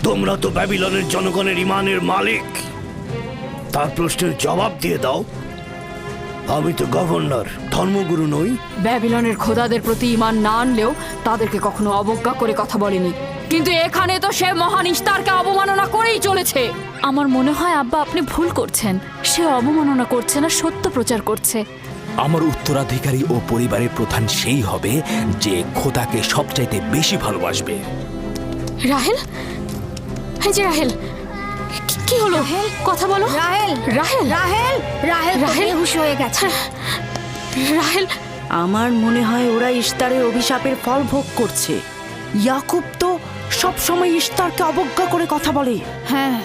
তোমরা তো ব্যাবিলনের জনগণের ইমানের মালিক, তার প্রশ্নের জবাব দিয়ে দাও। আমি তো গভর্নর, ধর্মগুরু নই। ব্যাবিলনের খোদাদের প্রতি ঈমান না আনলেও তাদেরকে কখনো অবজ্ঞা করে কথা বলেনি, কিন্তু এখানে তো সে মহান ইশতারকে অবমাননা করেই চলেছে। আমার মনে হয় আব্বা আপনি ভুল করছেন। সে অবমাননা করছে না, সত্য প্রচার করছে। আমার উত্তরাধিকারী ও পরিবারের প্রধান সেই হবে যে খোদাকে সবচাইতে বেশি ভালোবাসবে। রাহেল, এই যে রাহেল, কি হলো? কথা বলো। রাহেল, রাহেল, রাহেল, রাহেল রাহেল বেহুশ হয়ে গেছে। রাহেল, আমার মনে হয় ওরা ইশতারের অভিশাপের ফল ভোগ করছে। ইয়াকুব তো সবসময় ইশতারকে অবজ্ঞা করে কথা বলে। হ্যাঁ,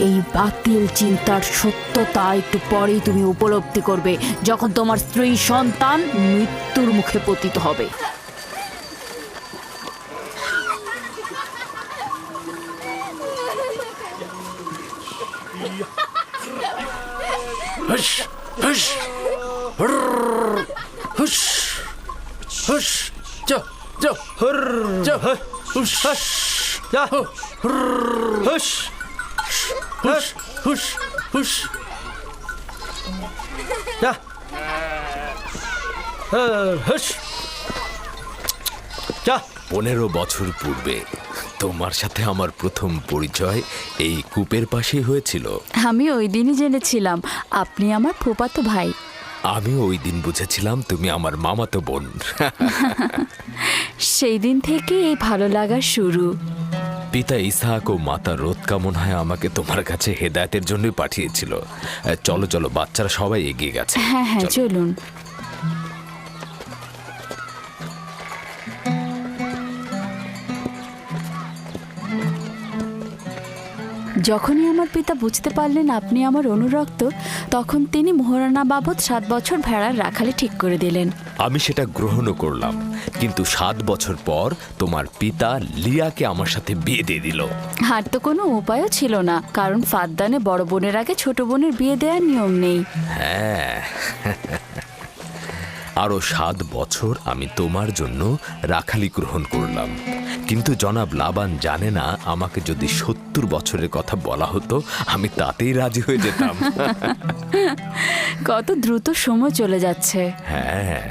এই বাতিল চিন্তার সত্যতা একটু পরেই তুমি উপলব্ধি করবে, যখন তোমার স্ত্রী সন্তান মৃত্যুর মুখে পতিত হবে। হুশ হুশ হুশ হুশ যা যা যা হুশ যা হুশ হুশ হুশ হুশ যা হুশ যা। 15 বছর পূর্বে তোমার সাথে আমার প্রথম পরিচয় এই কূপের পাশেই হয়েছিল। আমি ওই দিনই জেনেছিলাম আপনি আমার ফুফাতো ভাই। আমি ওই দিন বুঝেছিলাম তুমি আমার মামাতো বোন। সেই দিন থেকে এই ভালো লাগা শুরু। পিতা ইসহাক ও মাতা রোৎকা মনে হয় আমাকে তোমার কাছে হেদায়েতের জন্যই পাঠিয়েছিল। চলো চলো, বাচ্চারা সবাই এগিয়ে গেছে। হ্যাঁ হ্যাঁ, চলো। চলুন। যখনই আমার পিতা বুঝতে পারলেন আপনি আমার অনুরক্ত, তখন তিনি মোহরানা বাবদ 7 বছর ভেড়ার রাখালি ঠিক করে দিলেন। আমি সেটা গ্রহণও করলাম, কিন্তু 7 বছর পর তোমার পিতা লিয়াকে আমার সাথে বিয়ে দিয়ে দিল। আর তো কোনো উপায়ও ছিল না, কারণ ফাদ্দানে বড় বোনের আগে ছোট বোনের বিয়ে দেওয়ার নিয়ম নেই। হ্যাঁ, আরো 7 বছর আমি তোমার জন্য রাখালি গ্রহণ করলাম, কিন্তু জনাব লাবান জানে না আমাকে যদি 70 বছরের কথা বলা হতো আমি তাতেই রাজি হয়ে যেতাম। কত দ্রুত সময় চলে যাচ্ছে। হ্যাঁ,